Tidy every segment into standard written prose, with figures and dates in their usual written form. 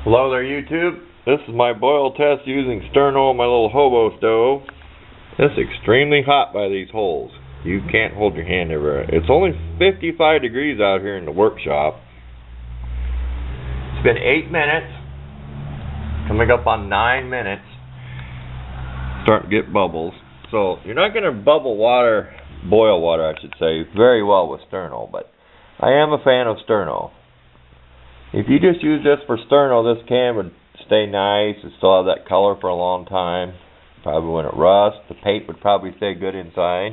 Hello there, YouTube. This is my boil test using Sterno, my little hobo stove. It's extremely hot by these holes. You can't hold your hand over it. It's only 55 degrees out here in the workshop. It's been 8 minutes. Coming up on 9 minutes. Starting to get bubbles. So you're not going to boil water, I should say, very well with Sterno, but I am a fan of Sterno. If you just use this for Sterno, this can would stay nice and still have that color for a long time. Probably wouldn't rust. The paint would probably stay good inside.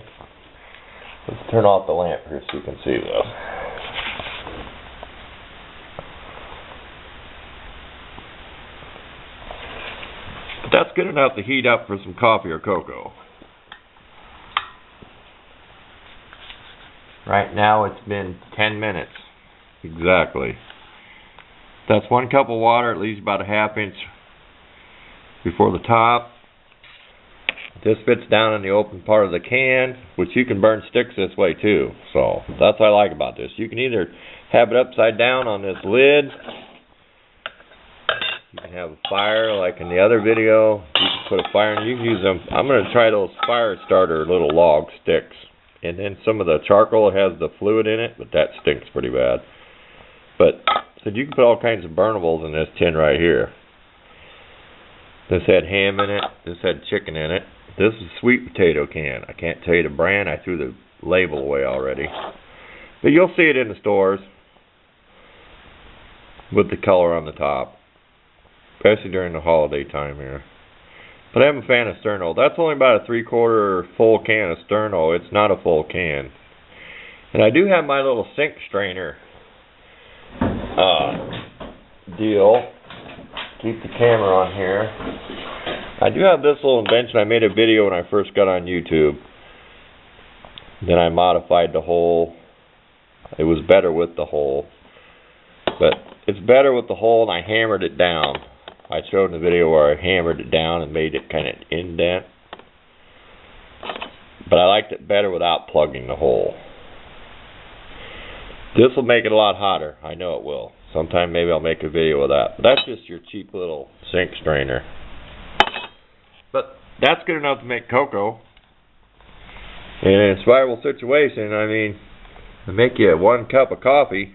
Let's turn off the lamp here so you can see this. But that's good enough to heat up for some coffee or cocoa. Right now it's been 10 minutes. Exactly. That's 1 cup of water, at least about a ½ inch before the top. This fits down in the open part of the can, which you can burn sticks this way too. So that's what I like about this. You can either have it upside down on this lid. You can have a fire like in the other video. You can put a fire and you can use them. I'm going to try those fire starter little log sticks. And then some of the charcoal has the fluid in it, but that stinks pretty bad. But so you can put all kinds of burnables in this tin right here. This had ham in it. This had chicken in it. This is a sweet potato can. I can't tell you the brand. I threw the label away already. But you'll see it in the stores with the color on the top, especially during the holiday time here. But I'm a fan of Sterno. That's only about a 3/4 full can of Sterno. It's not a full can. And I do have my little sink strainer deal. Keep the camera on here. I do have this little invention. I made a video when I first got on YouTube. Then I modified the hole. It was better with the hole. But it's better with the hole, and I hammered it down. I showed in the video where I hammered it down and made it kind of indent. But I liked it better without plugging the hole. This will make it a lot hotter. I know it will. Sometime maybe I'll make a video of that. But that's just your cheap little sink strainer. But that's good enough to make cocoa. And in a survival situation, I mean, to make you 1 cup of coffee.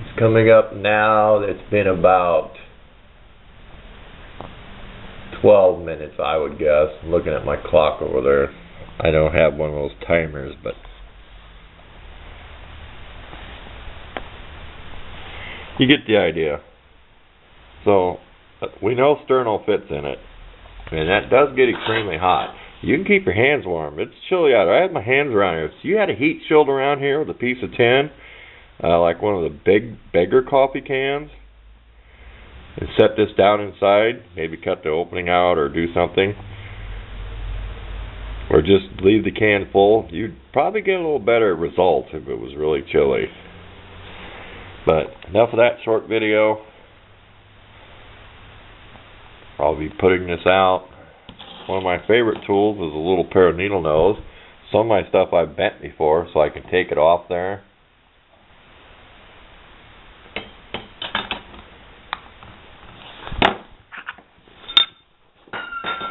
It's coming up now. It's been about 12 minutes, I would guess. I'm looking at my clock over there. I don't have one of those timers, but you get the idea. So we know Sterno fits in it, and that does get extremely hot. You can keep your hands warm. It's chilly out. I had my hands around here. If you had a heat shield around here with a piece of tin, like one of the bigger coffee cans, and set this down inside, maybe cut the opening out or do something, or just leave the can full, you'd probably get a little better results if it was really chilly. But enough of that short video. I'll be putting this out. One of my favorite tools is a little pair of needle nose. Some of my stuff I've bent before, so I can take it off there.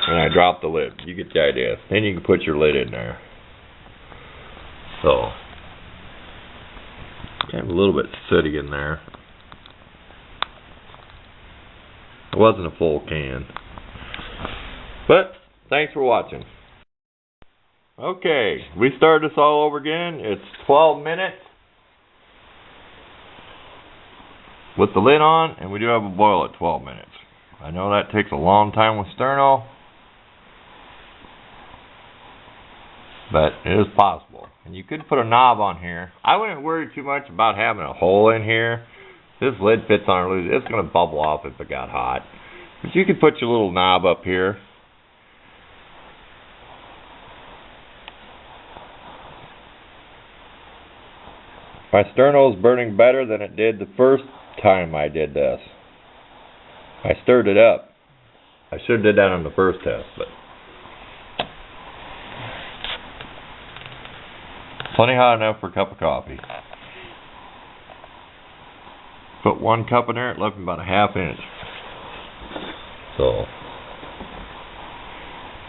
And I drop the lid. You get the idea. Then you can put your lid in there. So I'm a little bit sooty in there. It wasn't a full can. But thanks for watching. Okay, we started this all over again. It's 12 minutes with the lid on, and we do have a boil at 12 minutes. I know that takes a long time with Sterno, but it is possible. And you could put a knob on here. I wouldn't worry too much about having a hole in here. This lid fits on or loose. It's going to bubble off if it got hot. But you could put your little knob up here. My Sterno is burning better than it did the first time I did this. I stirred it up. I should have did that on the first test, but plenty hot enough for a cup of coffee. Put 1 cup in there, it left me about a ½ inch. So,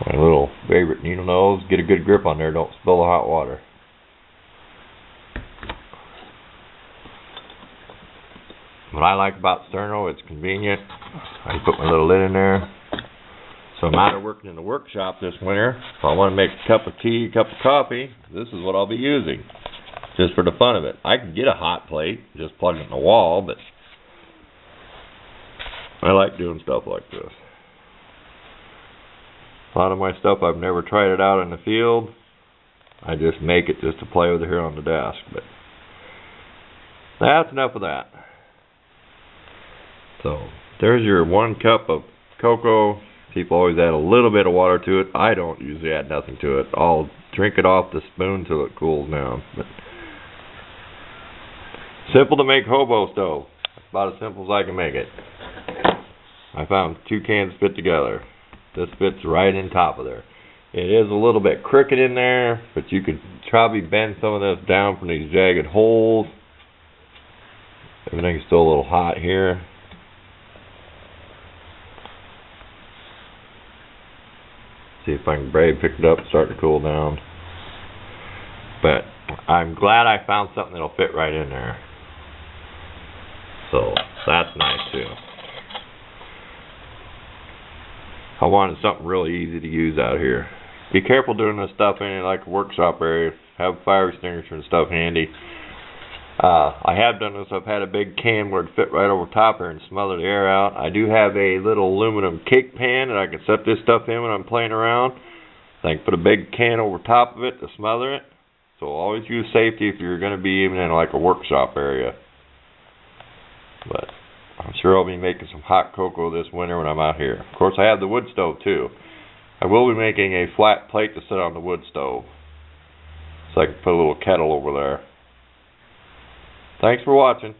my little favorite needle nose, get a good grip on there, don't spill the hot water. What I like about Sterno, it's convenient. I put my little lid in there. So I'm out of working in the workshop this winter. If I want to make a cup of tea, a cup of coffee, this is what I'll be using. Just for the fun of it. I can get a hot plate, just plug it in the wall, but I like doing stuff like this. A lot of my stuff, I've never tried it out in the field. I just make it just to play with it here on the desk. But that's enough of that. So, there's your 1 cup of cocoa. People always add a little bit of water to it. I don't usually add nothing to it. I'll drink it off the spoon till it cools down. But simple to make hobo stove. About as simple as I can make it. I found 2 cans fit together. This fits right in top of there. It is a little bit crooked in there, but you could probably bend some of this down from these jagged holes. Everything's still a little hot here. See if I can pick it up and start to cool down. But I'm glad I found something that'll fit right in there. So that's nice too. I wanted something really easy to use out here. Be careful doing this stuff in like a workshop area. Have a fire extinguisher and stuff handy. I have done this. I've had a big can where it fit right over top here and smother the air out. I do have a little aluminum cake pan that I can set this stuff in when I'm playing around. I can put a big can over top of it to smother it. So always use safety if you're going to be even in like a workshop area. But I'm sure I'll be making some hot cocoa this winter when I'm out here. Of course, I have the wood stove too. I will be making a flat plate to sit on the wood stove, so I can put a little kettle over there. Thanks for watching.